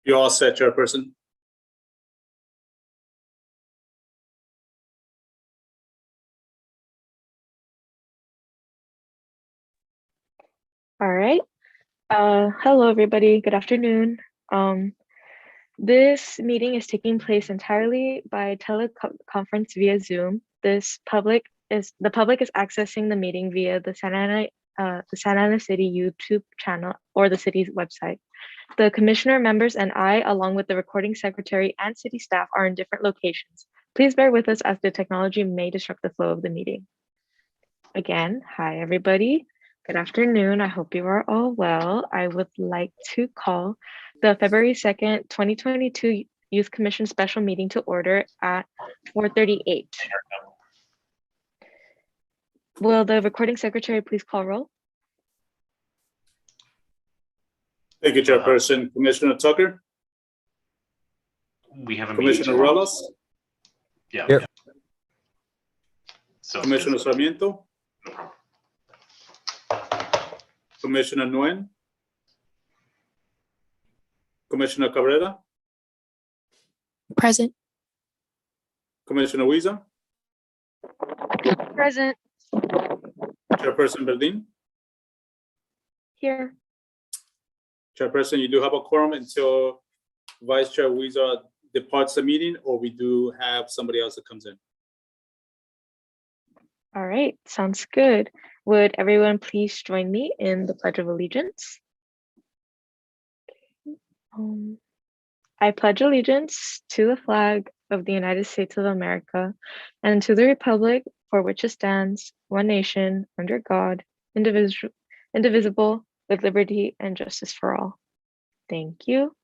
You all set, Chairperson? All right. Hello, everybody. Good afternoon. This meeting is taking place entirely by teleconference via Zoom. The public is accessing the meeting via the Santa Ana City YouTube channel or the city's website. The commissioner members and I, along with the recording secretary and city staff, are in different locations. Please bear with us as the technology may disrupt the flow of the meeting. Again, hi, everybody. Good afternoon. I hope you are all well. I would like to call the February 2nd, 2022 Youth Commission special meeting to order at 4:38. Will the recording secretary please call roll? Thank you, Chairperson. Commissioner Tucker? We have a Commissioner meeting. Ruelas? Yeah. Yep. So Commissioner Sarmiento? no problem. Commissioner Nguyen? Commissioner Cabrera? Present. Commissioner Huiza? Present. Chairperson Berdin? Here. Chairperson, you do have a quorum until Vice Chair Huiza departs the meeting, or we do have somebody else that comes in. All right, sounds good. Would everyone please join me in the Pledge of Allegiance? I pledge allegiance to the flag of the United States of America and to the republic for which it stands, one nation, under God, indivisible, with liberty and justice for all. Thank you.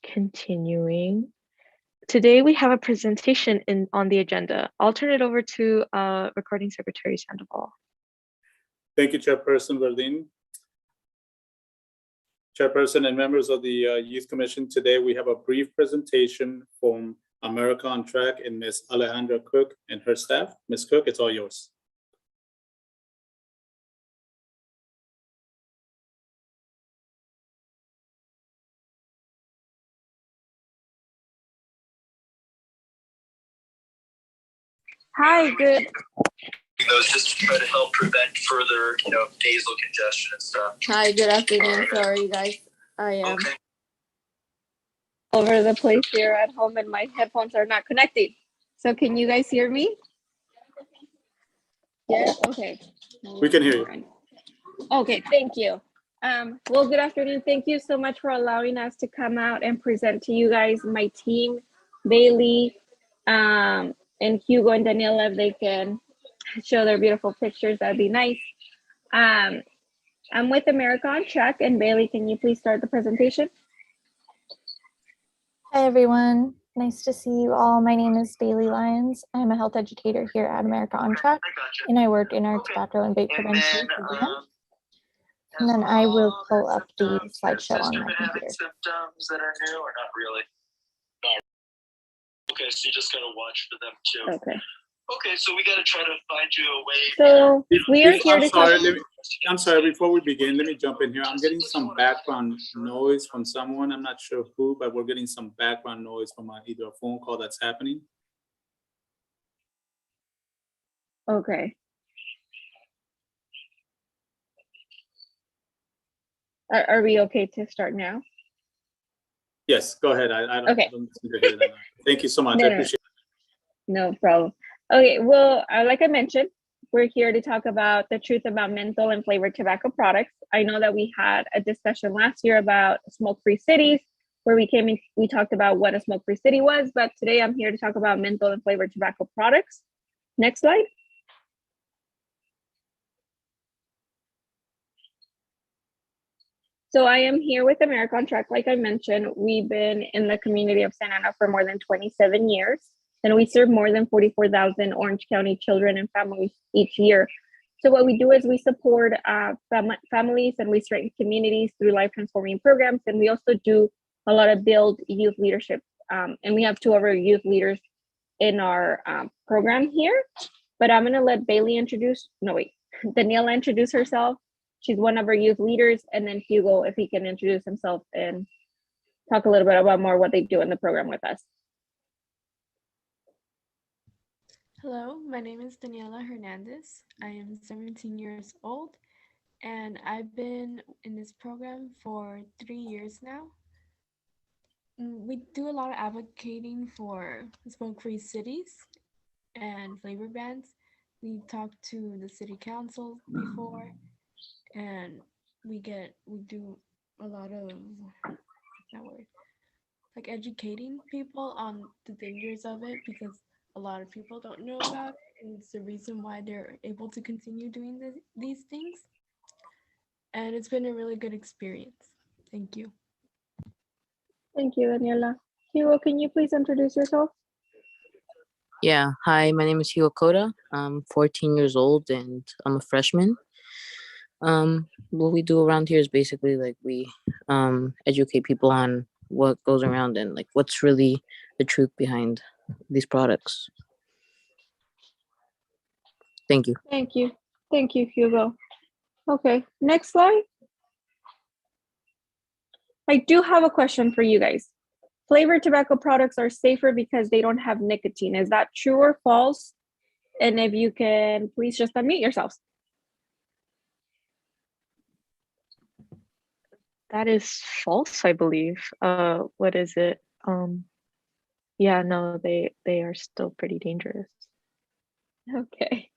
Continuing. Today we have a presentation on the agenda. I'll turn it over to Recording Secretary Sandoval. Thank you, Chairperson Berdin. Chairperson and members of the Youth Commission, today we have a brief presentation from Americontrack and Ms. Alejandra Cook and her staff. Ms. Cook, it's all yours. Hi, good. Those just to try to help prevent further, nasal congestion and stuff. Hi, good afternoon. Sorry, guys. I am Okay. over the place here at home and my headphones are not connecting. So can you guys hear me? Yeah, okay. We can hear you. Okay, thank you. Well, good afternoon. Thank you so much for allowing us to come out and present to you guys, my team, Bailey, and Hugo and Daniela, if they can show their beautiful pictures, that'd be nice. I'm with Americontrack, and Bailey, can you please start the presentation? Hi, everyone. Nice to see you all. My name is Bailey Lyons. I'm a health educator here at Americontrack, I gotcha. and I work in our Okay. tobacco and vape And prevention then, program. And then I will pull up the slideshow on my Been having computer. symptoms that are new or not really? No. Okay, so you just gotta watch for them too. Okay. Okay, so we gotta try to find you a way. So we are here I'm to sorry, talk. I'm sorry, before we begin, let me jump in here. I'm getting some background noise from someone. I'm not sure who, but we're getting some background noise from either a phone call that's happening. Okay. Are we okay to start now? Yes, go ahead. I don't, Okay. I don't seem to hear that. Thank you so much. No, I no. appreciate it. No problem. Okay, well, like I mentioned, we're here to talk about the truth about menthol and flavored tobacco products. I know that we had a discussion last year about smoke-free cities, where we talked about what a smoke-free city was, but today I'm here to talk about menthol and flavored tobacco products. Next slide. So I am here with Americontrack. Like I mentioned, we've been in the community of Santa Ana for more than 27 years, and we serve more than 44,000 Orange County children and families each year. So what we do is we support families and we strengthen communities through life transforming programs, and we also do a lot of build youth leadership. And we have two of our youth leaders in our program here. But I'm gonna let Bailey Daniela introduce herself. She's one of our youth leaders, and then Hugo, if he can introduce himself and talk a little bit about more what they do in the program with us. Hello, my name is Daniela Hernandez. I am 17 years old, and I've been in this program for 3 years now. We do a lot of advocating for smoke-free cities and flavor bans. We talked to the city council before, and we do a lot of that word, like educating people on the dangers of it, because a lot of people don't know about it, and it's the reason why they're able to continue doing these things. And it's been a really good experience. Thank you. Thank you, Daniela. Hugo, can you please introduce yourself? Yeah, hi, my name is Hugo Koda. I'm 14 years old and I'm a freshman. What we do around here is basically like we educate people on what goes around and like what's really the truth behind these products. Thank you. Thank you. Thank you, Hugo. Okay, next slide. I do have a question for you guys. Flavored tobacco products are safer because they don't have nicotine. Is that true or false? And if you can, please just unmute yourselves. That is false, I believe. What is it? Yeah, no, they are still pretty dangerous. Okay.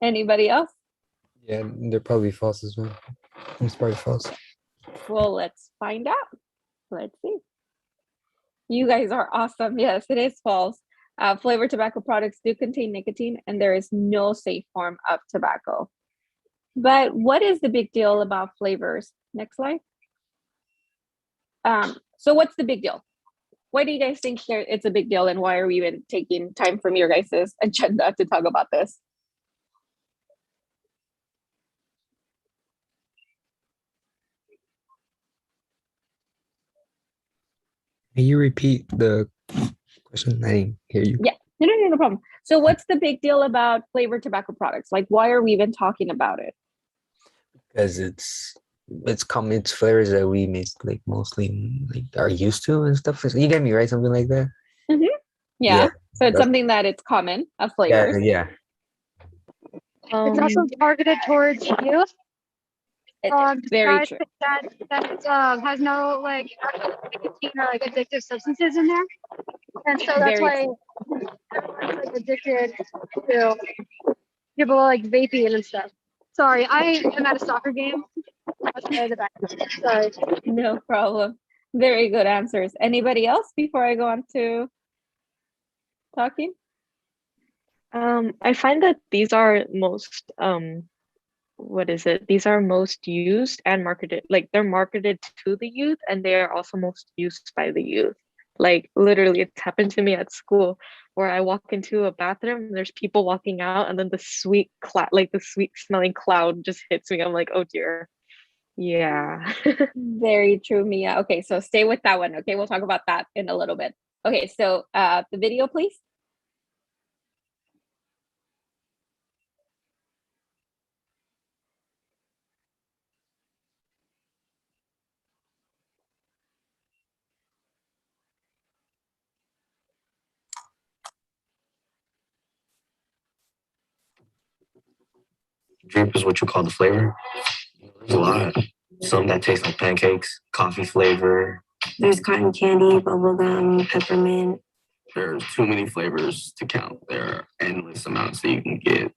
Anybody else? Yeah, they're probably false as well. It's probably false. Well, let's find out. Let's see. You guys are awesome. Yes, it is false. Flavored tobacco products do contain nicotine, and there is no safe form of tobacco. But what is the big deal about flavors? Next slide. So what's the big deal? Why do you guys think it's a big deal, and why are we even taking time from your guys' agenda to talk about this? Can you repeat the question? I didn't hear you. Yeah, no problem. So what's the big deal about flavored tobacco products? Like, why are we even talking about it? Because it's common, it's flavors that we like mostly like are used to and stuff. You get me, right? Something like that. Mm-hmm. Yeah. So it's that's- something that it's common of flavors. Yeah. It's also targeted towards youth. It's very true. That has no like nicotine or like addictive substances in there, and so that's Very why everyone's like addicted to people like vaping and stuff. Sorry, I am at a soccer game. Sorry. No problem. Very good answers. Anybody else before I go on to talking? I find that these are most these are most used and marketed, like they're marketed to the youth, and they are also most used by the youth. Like literally, it's happened to me at school where I walk into a bathroom and there's people walking out, and then the sweet smelling cloud just hits me. I'm like, oh dear. Yeah. Very true, Mia. Okay, so stay with that one. Okay, we'll talk about that in a little bit. Okay, so the video, please. Drip is what you call the flavor. There's a lot. Some that taste like pancakes, coffee flavor. There's cotton candy, bubblegum, peppermint. There's too many flavors to count. There are endless amounts that you can get.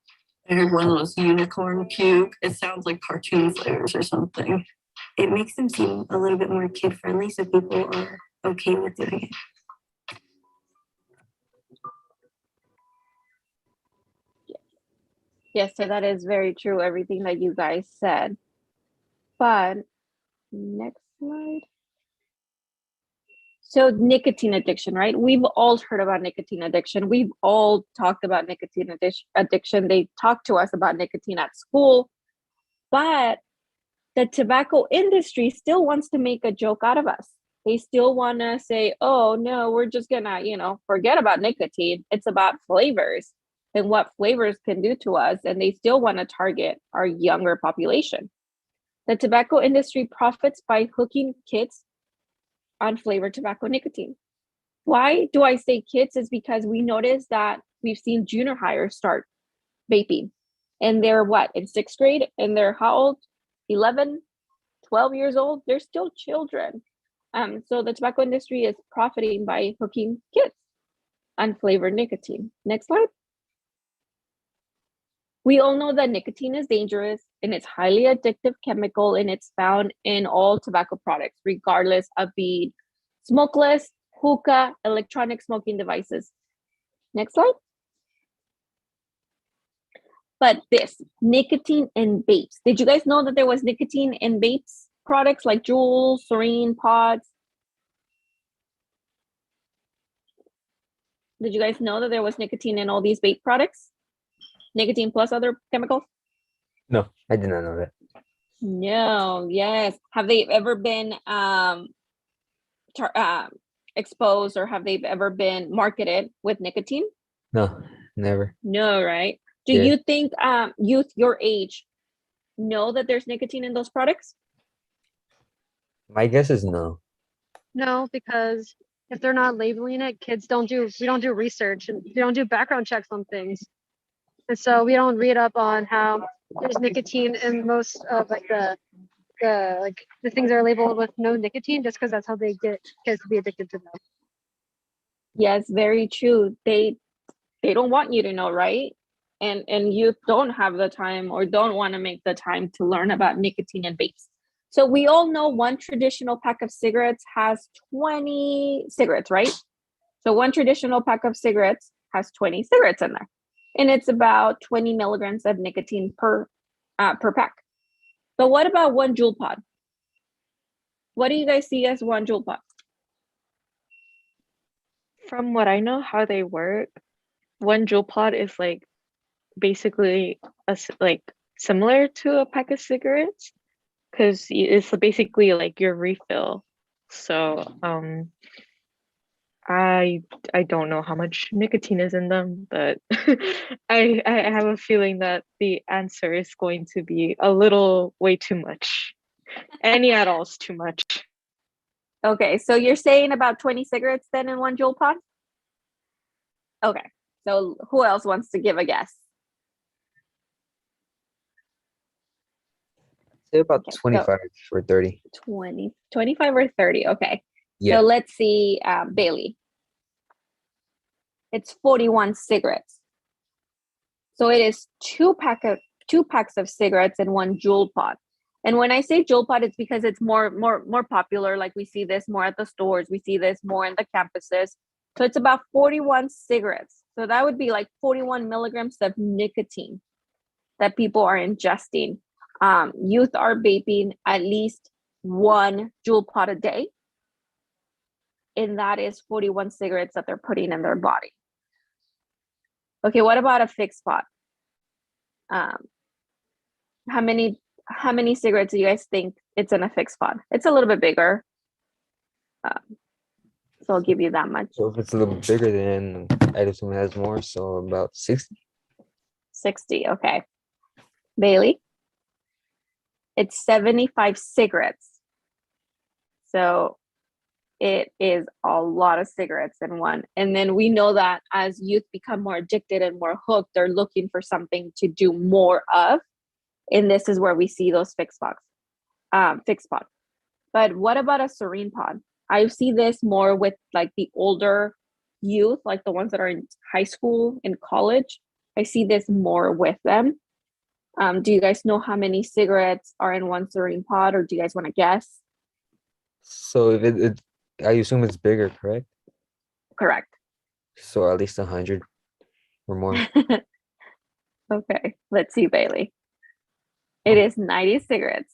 I heard one of those unicorn puke. It sounds like cartoon flavors or something. It makes them seem a little bit more kid friendly, so people are okay with doing it. Yes, so that is very true, everything that you guys said. But next slide. So nicotine addiction, right? We've all heard about nicotine addiction. We've all talked about nicotine addiction. They talk to us about nicotine at school, but the tobacco industry still wants to make a joke out of us. They still want to say, oh no, we're just gonna, forget about nicotine. It's about flavors and what flavors can do to us. And they still want to target our younger population. The tobacco industry profits by hooking kids unflavored tobacco nicotine. Why do I say kids? Is because we notice that we've seen junior hires start vaping, and they're what, in 6th grade, and they're how old? 11, 12 years old. They're still children. So the tobacco industry is profiting by hooking kids unflavored nicotine. Next slide. We all know that nicotine is dangerous and it's highly addictive chemical, and it's found in all tobacco products, regardless of being smokeless, hookah, electronic smoking devices. Next slide. But this, nicotine in vapes. Did you guys know that there was nicotine in vapes products like Juul, Serene, Pods? Did you guys know that there was nicotine in all these vape products? Nicotine plus other chemicals? No, I did not know that. No, yes. Have they ever been exposed, or have they ever been marketed with nicotine? No, never. No, right? Do Yeah. you think youth your age know that there's nicotine in those products? My guess is no. No, because if they're not labeling it, we don't do research, and we don't do background checks on things. And so we don't read up on how there's nicotine in most of like the things that are labeled with no nicotine, just because that's how they get kids to be addicted to them. Yes, very true. They don't want you to know, right? And youth don't have the time, or don't want to make the time to learn about nicotine and vapes. So we all know one traditional pack of cigarettes has 20 cigarettes, right? So one traditional pack of cigarettes has 20 cigarettes in there, and it's about 20 milligrams of nicotine per pack. But what about one Juul pod? What do you guys see as one Juul pod? From what I know how they work, one Juul pod is like basically like similar to a pack of cigarettes, because it's basically like your refill. So I don't know how much nicotine is in them, but I have a feeling that the answer is going to be a little way too much. Any at all is too much. Okay, so you're saying about 20 cigarettes then in one Juul pod? Okay, so who else wants to give a guess? Say about Okay, so 25 or 30. 25 or 30. Okay. Yeah. So let's see, Bailey. It's 41 cigarettes. So it is two packs of cigarettes in one Juul pod. And when I say Juul pod, it's because it's more popular. Like we see this more at the stores. We see this more in the campuses. So it's about 41 cigarettes. So that would be like 41 milligrams of nicotine that people are ingesting. Youth are vaping at least one Juul pod a day, and that is 41 cigarettes that they're putting in their body. Okay, what about a fixed pod? How many cigarettes do you guys think it's in a fixed pod? It's a little bit bigger, so I'll give you that much. So if it's a little bigger, then I assume it has more. So about 60. 60. Okay, Bailey. It's 75 cigarettes. So it is a lot of cigarettes in one. And then we know that as youth become more addicted and more hooked, they're looking for something to do more of. And this is where we see those fixed pods. But what about a Serene pod? I see this more with like the older youth, like the ones that are in high school and college. I see this more with them. Do you guys know how many cigarettes are in one Serene pod, or do you guys want to guess? So if it I assume it's bigger, correct? Correct. So at least 100 or more. Okay, let's see, Bailey. It is 90 cigarettes,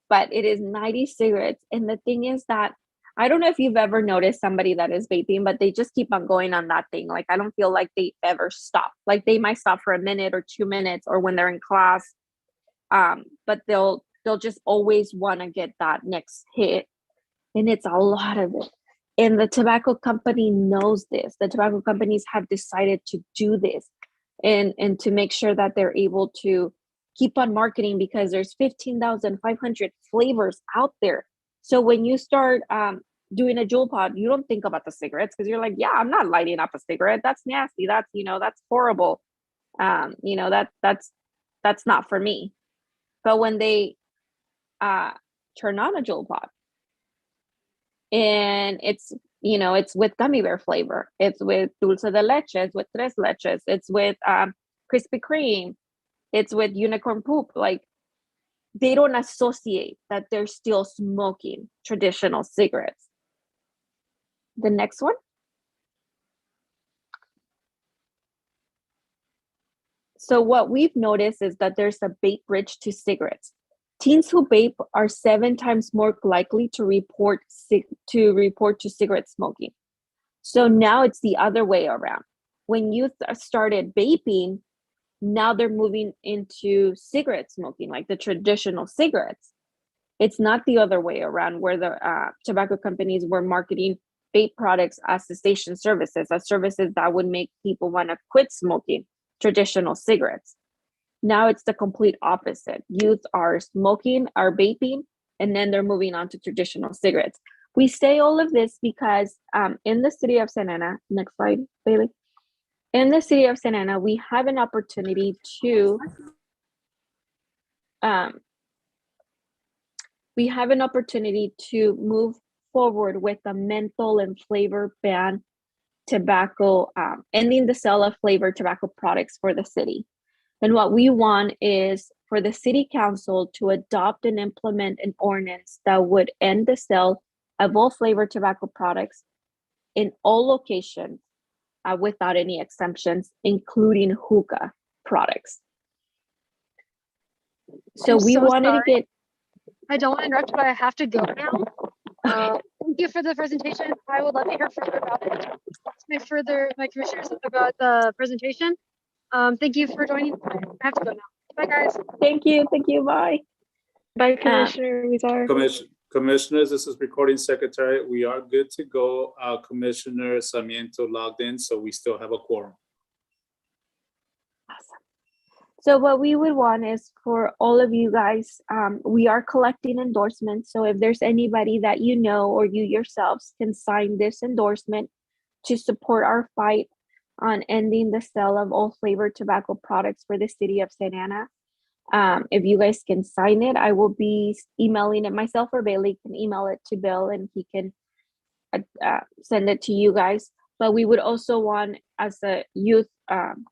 but it is 90 cigarettes. And the thing is that I don't know if you've ever noticed somebody that is vaping, but they just keep on going on that thing. Like, I don't feel like they ever stop. Like, they might stop for a minute or 2 minutes, or when they're in class, but they'll just always want to get that next hit. And it's a lot of it. And the tobacco company knows this. The tobacco companies have decided to do this and to make sure that they're able to keep on marketing, because there's 15,500 flavors out there. So when you start doing a jewel pod, you don't think about the cigarettes because you're like, yeah, I'm not lighting up a cigarette. That's nasty. That's, that's horrible. That's not for me. But when they turn on a jewel pod and it's with gummy bear flavor, it's with dulce de leche, it's with tres leches, it's with Krispy Kreme, it's with unicorn poop, like they don't associate that they're still smoking traditional cigarettes. The next one. So what we've noticed is that there's a vape bridge to cigarettes. Teens who vape are 7 times more likely to report to cigarette smoking. So now it's the other way around. When youth started vaping, now they're moving into cigarette smoking, like the traditional cigarettes. It's not the other way around where the tobacco companies were marketing vape products as cessation services, as services that would make people want to quit smoking traditional cigarettes. Now it's the complete opposite. Youth are smoking, are vaping, and then they're moving on to traditional cigarettes. We say all of this because in the city of Santa Ana, next slide, Bailey. In the city of Santa Ana, we have an opportunity to move forward with a menthol and flavor ban tobacco, ending the sale of flavored tobacco products for the city. And what we want is for the city council to adopt and implement an ordinance that would end the sale of all flavored tobacco products in all locations without any exemptions, including hookah products. So we wanted to get. I don't want to interrupt, but I have to go now. Thank you for the presentation. I would love to hear further about it. My commissioners about the presentation. Thank you for joining. I have to go now. Bye, guys. Thank you. Bye. Bye, Commissioner Wizar. Commissioners, this is recording secretary. We are good to go. Commissioner Sarmiento logged in, so we still have a quorum. Awesome. So what we would want is for all of you guys, we are collecting endorsements. So if there's anybody that you know or you yourselves can sign this endorsement to support our fight on ending the sale of all flavored tobacco products for the city of Santa Ana. If you guys can sign it, I will be emailing it myself, or Bailey can email it to Bill and he can send it to you guys. But we would also want, as a youth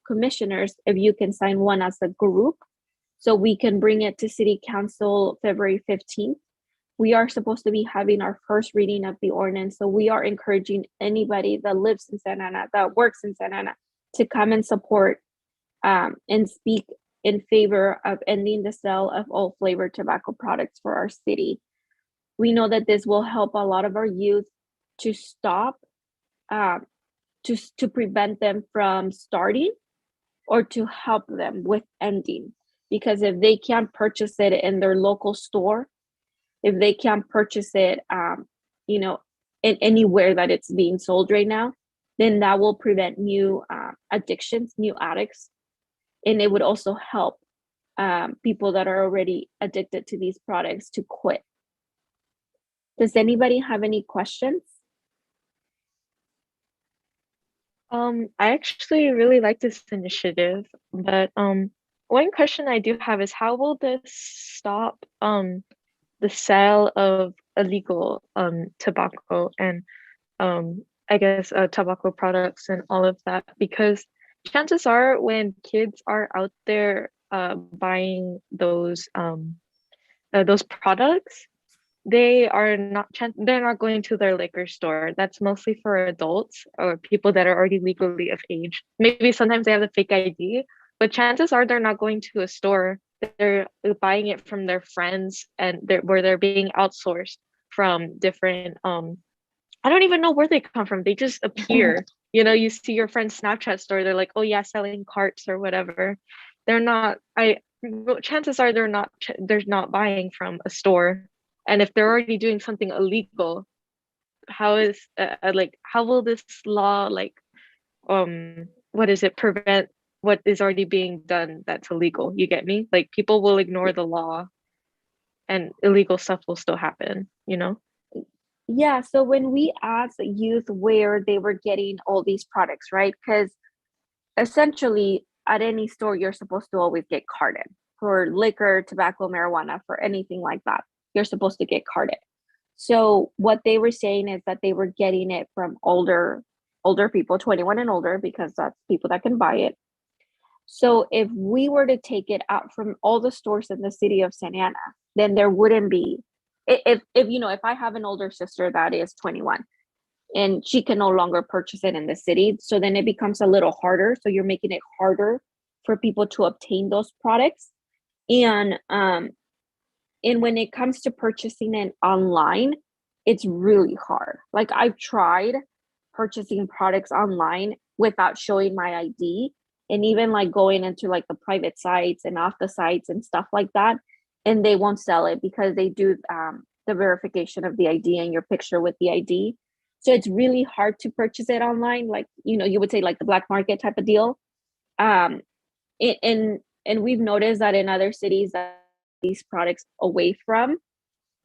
commissioners, if you can sign one as a group, so we can bring it to City Council February 15th. We are supposed to be having our first reading of the ordinance, so we are encouraging anybody that lives in Santa Ana, that works in Santa Ana, to come and support and speak in favor of ending the sale of all flavored tobacco products for our city. We know that this will help a lot of our youth to stop, to prevent them from starting, or to help them with ending. Because if they can't purchase it in their local store, if they can't purchase it, in anywhere that it's being sold right now, then that will prevent new addictions, new addicts. And it would also help people that are already addicted to these products to quit. Does anybody have any questions? I actually really like this initiative, but one question I do have is, how will this stop the sale of illegal tobacco and I guess tobacco products and all of that? Because chances are when kids are out there buying those products, they're not going to their liquor store. That's mostly for adults or people that are already legally of age. Maybe sometimes they have a fake ID, but chances are they're not going to a store. They're buying it from their friends, and they're being outsourced from different I don't even know where they come from. They just appear. You see your friend's Snapchat store, they're like, oh yeah, selling carts or whatever. They're not, chances are they're not buying from a store. And if they're already doing something illegal, how will this law prevent what is already being done that's illegal? You get me? Like, people will ignore the law and illegal stuff will still happen, Yeah, so when we asked youth where they were getting all these products, right? Because essentially at any store, you're supposed to always get carded for liquor, tobacco, marijuana, for anything like that. You're supposed to get carded. So what they were saying is that they were getting it from older people, 21 and older, because that's people that can buy it. So if we were to take it out from all the stores in the city of Santa Ana, then there wouldn't be, if you know, if I have an older sister that is 21 and she can no longer purchase it in the city, so then it becomes a little harder. So you're making it harder for people to obtain those products. And when it comes to purchasing it online, it's really hard. Like I've tried purchasing products online without showing my ID, and even like going into like the private sites and off the sites and stuff like that, and they won't sell it because they do the verification of the ID and your picture with the ID. So it's really hard to purchase it online, like, you know, you would say like the black market type of deal. And we've noticed that in other cities that these products away from,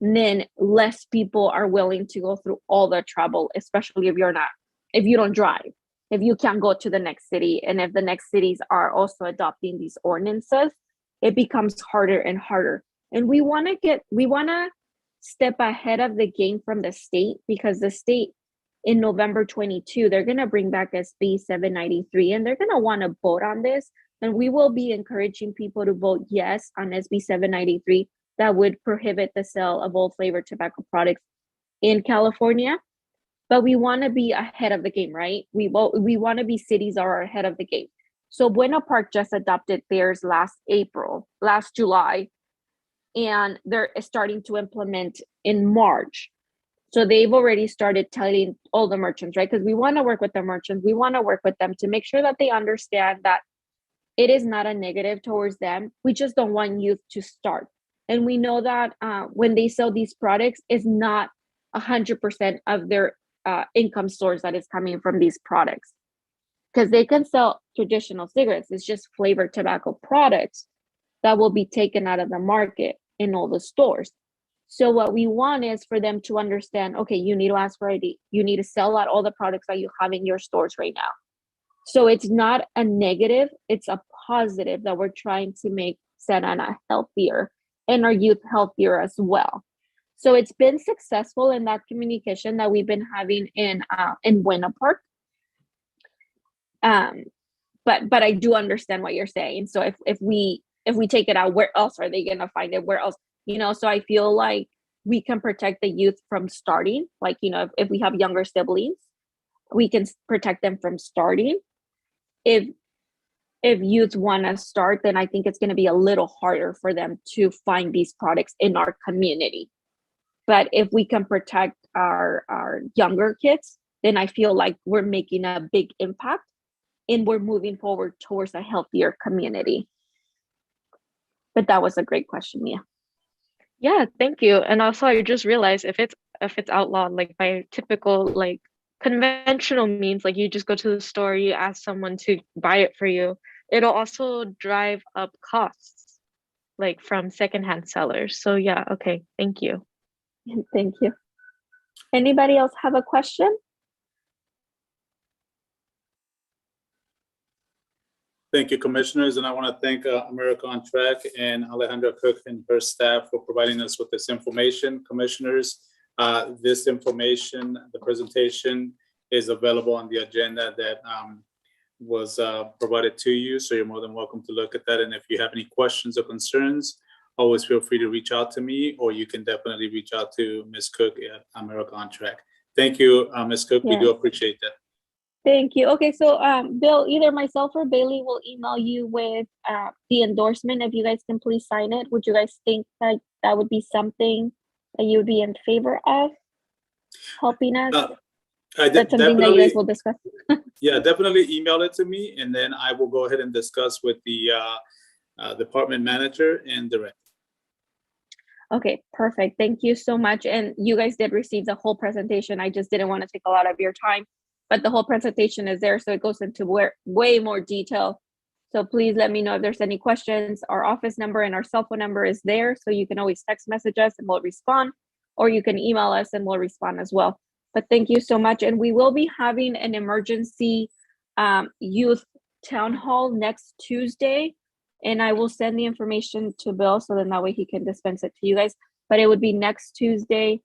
then less people are willing to go through all the trouble, especially if you don't drive, if you can't go to the next city, and if the next cities are also adopting these ordinances, it becomes harder and harder. And we want to step ahead of the game from the state, because the state in November 22, they're going to bring back SB 793, and they're going to want to vote on this. And we will be encouraging people to vote yes on SB 793 that would prohibit the sale of all flavored tobacco products in California. But we want to be ahead of the game, right? We want to be cities are ahead of the game. So Buena Park just adopted theirs last July, and they're starting to implement in March. So they've already started telling all the merchants, right? Because we want to work with the merchants. We want to work with them to make sure that they understand that it is not a negative towards them. We just don't want youth to start. And we know that when they sell these products, it's not 100% of their income source that is coming from these products. Because they can sell traditional cigarettes. It's just flavored tobacco products that will be taken out of the market in all the stores. So what we want is for them to understand, okay, you need to ask for ID. You need to sell out all the products that you have in your stores right now. So it's not a negative, it's a positive that we're trying to make Santa Ana healthier and our youth healthier as well. So it's been successful in that communication that we've been having in Buena Park. But I do understand what you're saying. So if we take it out, where else are they gonna find it? Where else? You know, so I feel like we can protect the youth from starting. Like, you know, if we have younger siblings, we can protect them from starting. If youth want to start, then I think it's going to be a little harder for them to find these products in our community. But if we can protect our younger kids, then I feel like we're making a big impact and we're moving forward towards a healthier community. But that was a great question, Mia. Yeah, thank you. And also I just realized if it's outlawed, like by typical like conventional means, like you just go to the store, you ask someone to buy it for you, it'll also drive up costs, like from secondhand sellers. So yeah, okay, thank you. Thank you. Anybody else have a question? Thank you, commissioners, and I want to thank Americontrack and Alejandra Cook and her staff for providing us with this information. Commissioners, this information, the presentation is available on the agenda that was provided to you, so you're more than welcome to look at that. And if you have any questions or concerns, always feel free to reach out to me, or you can definitely reach out to Ms. Cook at Americontrack. Thank you, Ms. Cook. Yes. We do appreciate that. Thank you. Okay, so Bill, either myself or Bailey will email you with the endorsement. If you guys can please sign it. Would you guys think that that would be something that you would be in favor of helping us? That's something that you guys will discuss. Yeah, definitely email it to me, and then I will go ahead and discuss with the department manager and director. Okay, perfect. Thank you so much. And you guys did receive the whole presentation. I just didn't want to take a lot of your time, but the whole presentation is there, so it goes into way more detail. So please let me know if there's any questions. Our office number and our cell phone number is there, so you can always text message us and we'll respond. or you can email us and we'll respond as well. But thank you so much. And we will be having an emergency youth town hall next Tuesday. And I will send the information to Bill so then that way he can dispense it to you guys. But it would be next Tuesday.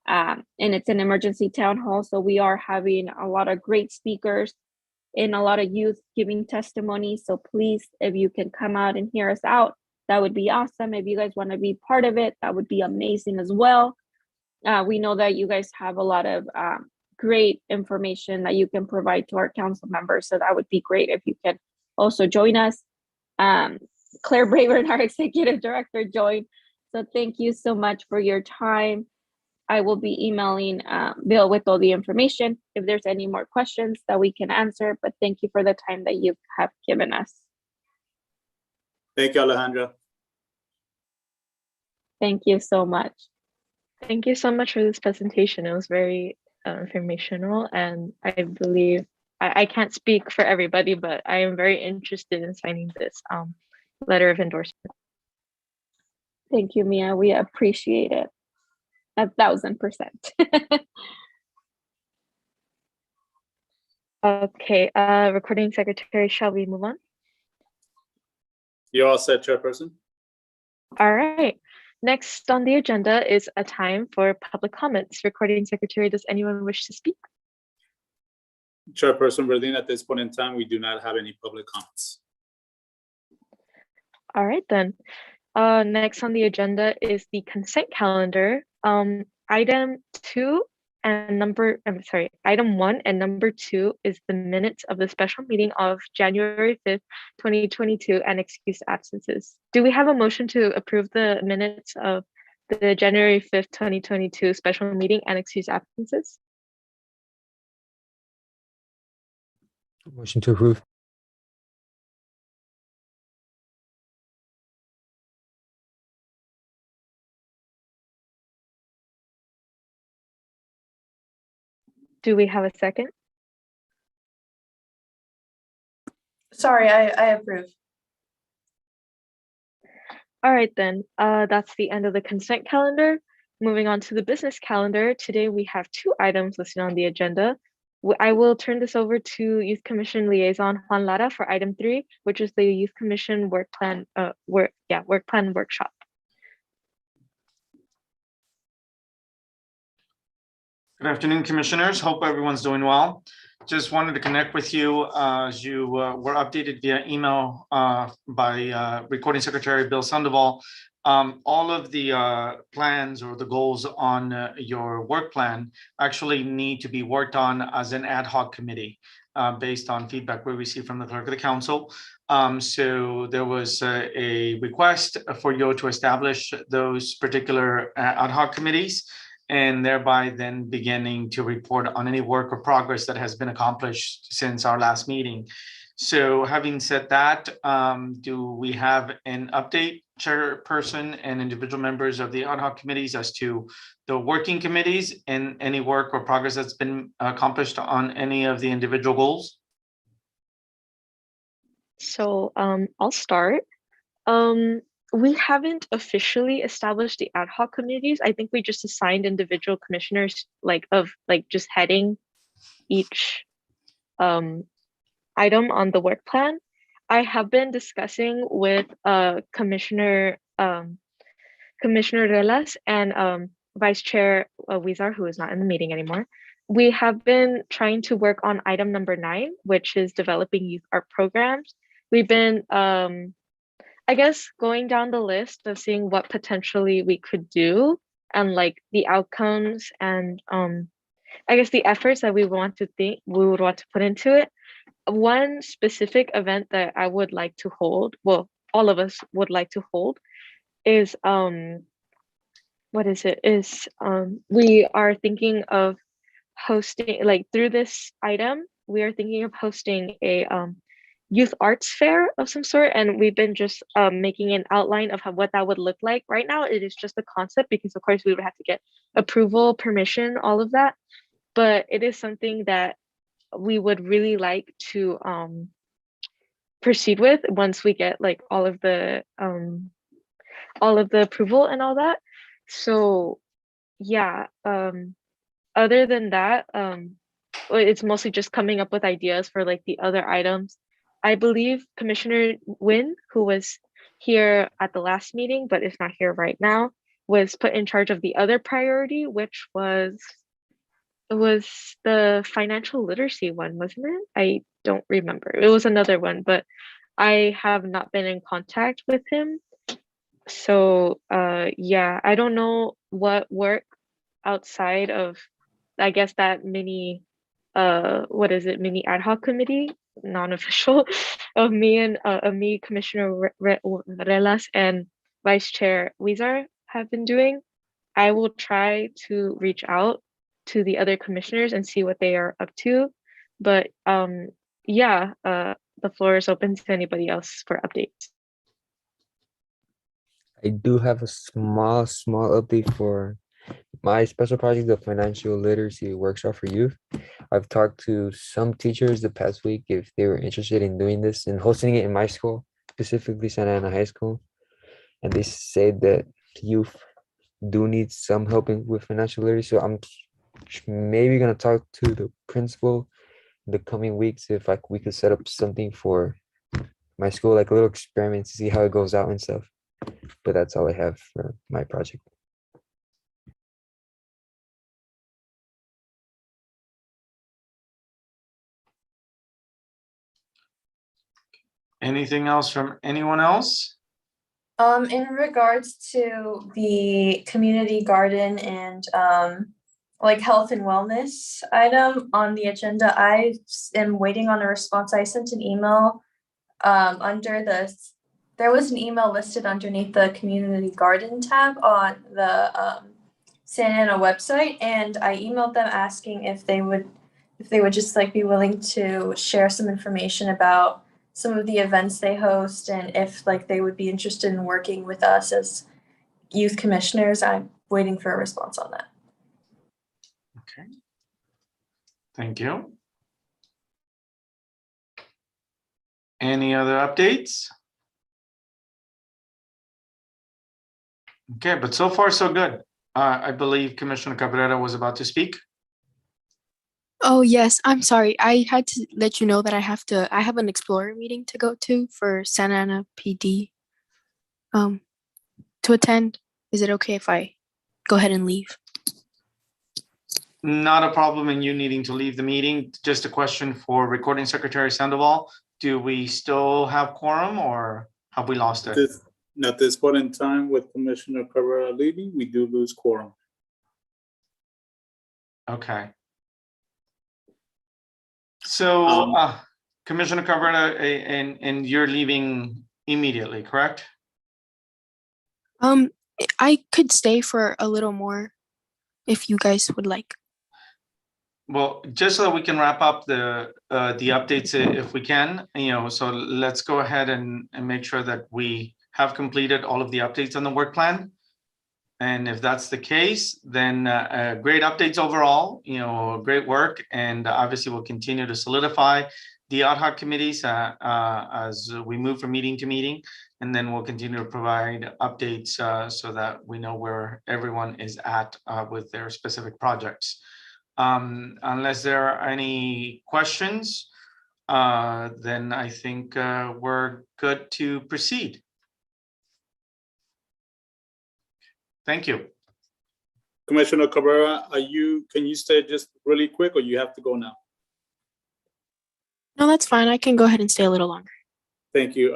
And it's an emergency town hall. So we are having a lot of great speakers and a lot of youth giving testimony. So please, if you can come out and hear us out, that would be awesome. If you guys want to be part of it, that would be amazing as well. We know that you guys have a lot of great information that you can provide to our council members. So that would be great if you can also join us. Claire Braver, our executive director, joined. So thank you so much for your time. I will be emailing Bill with all the information if there's any more questions that we can answer, but thank you for the time that you have given us. Thank you, Alejandra. Thank you so much. Thank you so much for this presentation. It was very informational, and I believe I can't speak for everybody, but I am very interested in signing this letter of endorsement. Thank you, Mia. We appreciate it 1,000%. Okay, recording secretary, shall we move on? You're all set, Chairperson. All right. Next on the agenda is a time for public comments. Recording secretary, does anyone wish to speak? Chairperson Berlin, at this point in time, we do not have any public comments. All right, then. Next on the agenda is the consent calendar. Item 2 and item 1 and number 2 is the minutes of the special meeting of January 5th, 2022 and excused absences. Do we have a motion to approve the minutes of the January 5th, 2022 special meeting and excused absences? Motion to approve. Do we have a second? Sorry, I approve. All right, then. That's the end of the consent calendar. Moving on to the business calendar. Today we have 2 items listed on the agenda. I will turn this over to Youth Commission Liaison Juan Lara for item 3, which is the Youth Commission work plan workshop. Good afternoon, commissioners. Hope everyone's doing well. Just wanted to connect with you as you were updated via email by Recording Secretary Bill Sandoval. All of the plans or the goals on your work plan actually need to be worked on as an ad hoc committee based on feedback we received from the clerk of the council. So there was a request for you to establish those particular ad hoc committees, and thereby then beginning to report on any work or progress that has been accomplished since our last meeting. So having said that, do we have an update, chairperson and individual members of the ad hoc committees, as to the working committees and any work or progress that's been accomplished on any of the individual goals? So I'll start. We haven't officially established the ad hoc committees. I think we just assigned individual commissioners just heading each item on the work plan. I have been discussing with Commissioner Relas and Vice Chair Wizar, who is not in the meeting anymore. We have been trying to work on item number 9, which is developing youth art programs. We've been I guess going down the list of seeing what potentially we could do and like the outcomes and I guess the efforts that we would want to put into it. One specific event that I would like to hold, well, all of us would like to hold, is we are thinking of hosting, like through this item, we are thinking of hosting a youth arts fair of some sort, and we've been just making an outline of what that would look like. Right now it is just a concept because of course we would have to get approval, permission, all of that, but it is something that we would really like to proceed with once we get like all of the approval and all that. So yeah, other than that, well, it's mostly just coming up with ideas for like the other items. I believe Commissioner Wynn, who was here at the last meeting, but is not here right now, was put in charge of the other priority, which was it was the financial literacy one, wasn't it? I don't remember. It was another one, but I have not been in contact with him. So yeah, I don't know what work outside of I guess that mini what is it, mini ad hoc committee, non-official, of me, Commissioner Relas and Vice Chair Weezer have been doing. I will try to reach out to the other commissioners and see what they are up to. But yeah, the floor is open to anybody else for updates. I do have a small update for my special project, the financial literacy workshop for youth. I've talked to some teachers the past week if they were interested in doing this and hosting it in my school, specifically Santa Ana High School. And they said that youth do need some help with financial literacy. So I'm maybe gonna talk to the principal in the coming weeks if like we could set up something for my school, like a little experiment to see how it goes out and stuff. But that's all I have for my project. Anything else from anyone else? In regards to the community garden and like health and wellness item on the agenda, I am waiting on a response. I sent an email under there was an email listed underneath the community garden tab on the Santa Ana website, and I emailed them asking if they would just like be willing to share some information about some of the events they host and if like they would be interested in working with us as youth commissioners. I'm waiting for a response on that. Okay. Thank you. Any other updates? Okay, but so far so good. I believe Commissioner Cabrera was about to speak. Oh, yes. I'm sorry. I had to let you know that I have an Explorer meeting to go to for Santa Ana PD to attend. Is it okay if I go ahead and leave? Not a problem in you needing to leave the meeting. Just a question for Recording Secretary Sandoval. Do we still have quorum or have we lost it? At this point in time, with Commissioner Cabrera leaving, we do lose quorum. Okay. So Commissioner Cabrera, and you're leaving immediately, correct? I could stay for a little more if you guys would like. Well, just so that we can wrap up the updates if we can, so let's go ahead and make sure that we have completed all of the updates on the work plan. And if that's the case, then great updates overall, great work. And obviously we'll continue to solidify the ad hoc committees as we move from meeting to meeting. And then we'll continue to provide updates so that we know where everyone is at with their specific projects. Unless there are any questions, then I think we're good to proceed. Thank you. Commissioner Cabrera, can you stay just really quick or you have to go now? No, that's fine. I can go ahead and stay a little longer. Thank you.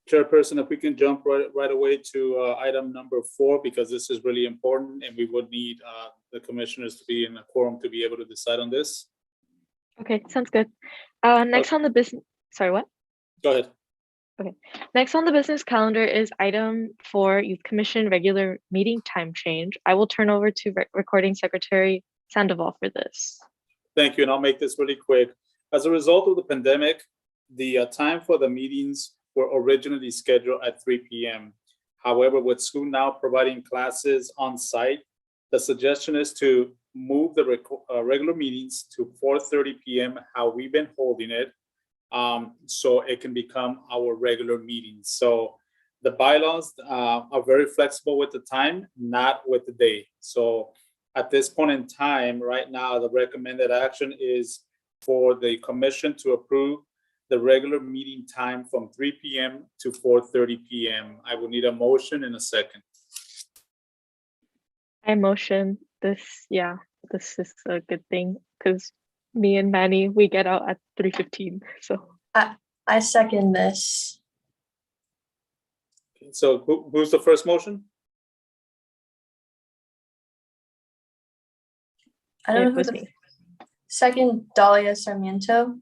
Chairperson, if we can jump right away to item number 4, because this is really important and we would need the commissioners to be in a quorum to be able to decide on this. Okay, sounds good. Next on the business, sorry, what? Go ahead. Okay, next on the business calendar is item 4, Youth Commission regular meeting time change. I will turn over to Recording Secretary Sandoval for this. Thank you, and I'll make this really quick. As a result of the pandemic, the time for the meetings were originally scheduled at 3 p.m. However, with school now providing classes on site, the suggestion is to move the regular meetings to 4:30 p.m. how we've been holding it, so it can become our regular meetings. So the bylaws are very flexible with the time, not with the day. So at this point in time, right now, the recommended action is for the commission to approve the regular meeting time from 3 p.m. to 4:30 p.m. I will need a motion in a second. I motion this. Yeah, this is a good thing because me and Manny, we get out at 3:15. So I second this. So who's the first motion? I don't it know who was the me. second, Dahlia Sarmiento.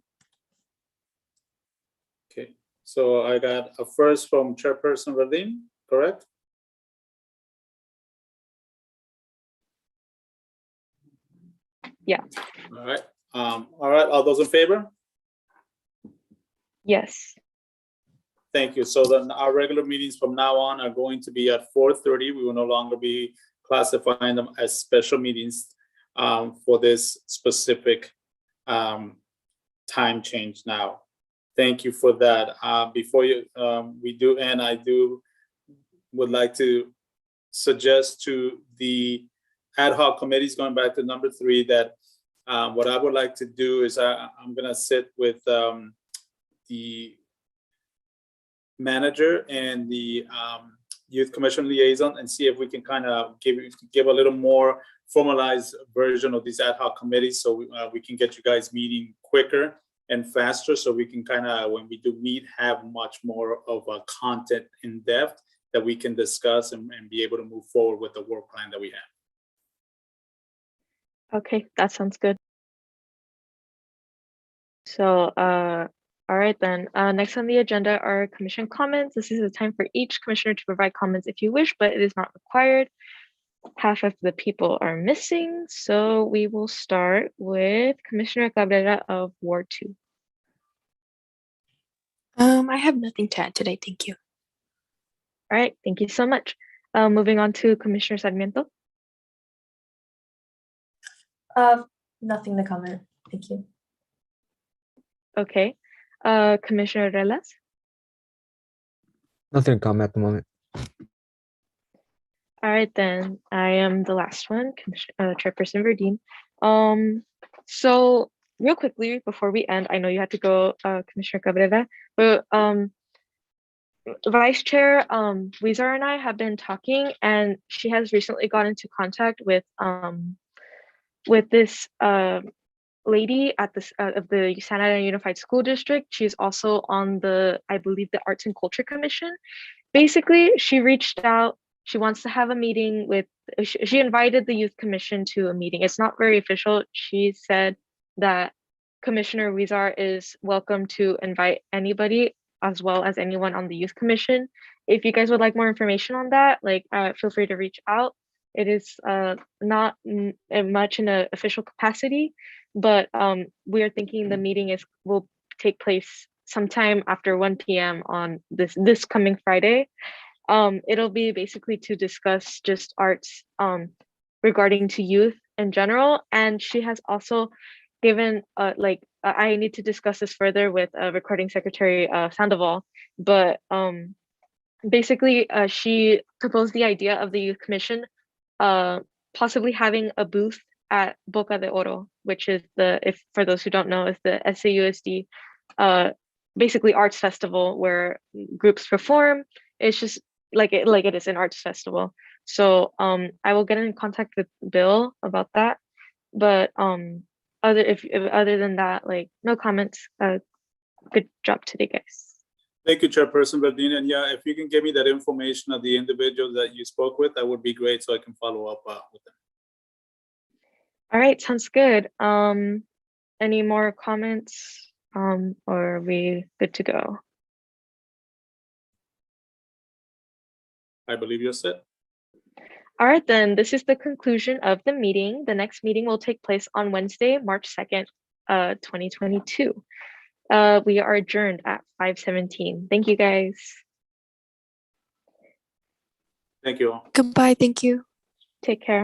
Okay, so I got a first from Chairperson Verdeen, correct? Yeah. All right. All right. All those in favor? Yes. Thank you. So then our regular meetings from now on are going to be at 4:30. We will no longer be classifying them as special meetings for this specific time change now. Thank you for that. Before we do end, I would like to suggest to the ad hoc committees, going back to number 3, that what I would like to do is I'm going to sit with the manager and the youth commission liaison and see if we can kind of give a little more formalized version of these ad hoc committees, so we can get you guys meeting quicker and faster, so we can kind of, when we do meet, have much more of a content in depth that we can discuss and be able to move forward with the work plan that we have. Okay, that sounds good. So, all right then. Next on the agenda are commission comments. This is the time for each commissioner to provide comments if you wish, but it is not required. Half of the people are missing, so we will start with Commissioner Cabrera of Ward 2. I have nothing to add today. Thank you. All right, thank you so much. Moving on to Commissioner Sarmiento. Nothing to comment. Thank you. Okay. Commissioner Relas. Nothing to comment at the moment. All right, then I am the last one, Chairperson Verdeen. So real quickly before we end, I know you had to go, Commissioner Cabrera, but Vice Chair Weezer and I have been talking, and she has recently got into contact with this lady at this of the Santa Ana Unified School District. She's also on the, I believe, the Arts and Culture Commission. Basically, she reached out. She wants to have a meeting with, she invited the Youth Commission to a meeting. It's not very official. She said that Commissioner Weezer is welcome to invite anybody, as well as anyone on the Youth Commission. If you guys would like more information on that, like feel free to reach out. It is not much in an official capacity, but we are thinking the meeting will take place sometime after 1 p.m. on this coming Friday. It'll be basically to discuss just arts regarding to youth in general. And she has also given I need to discuss this further with Recording Secretary Sandoval, but basically she proposed the idea of the Youth Commission possibly having a booth at Boca de Oro, which is for those who don't know, is the SAUSD basically arts festival where groups perform. It's just like it is an arts festival. So I will get in contact with Bill about that. But other than that, like, no comments. Good job today, guys. Thank you, Chairperson Verdeen. And yeah, if you can give me that information of the individuals that you spoke with, that would be great, so I can follow up with them. All right, sounds good. Any more comments? Or are we good to go? I believe you're set. All right, then this is the conclusion of the meeting. The next meeting will take place on Wednesday, March 2nd, 2022. We are adjourned at 5:17. Thank you, guys. Thank you all. Goodbye. Thank you. Take care.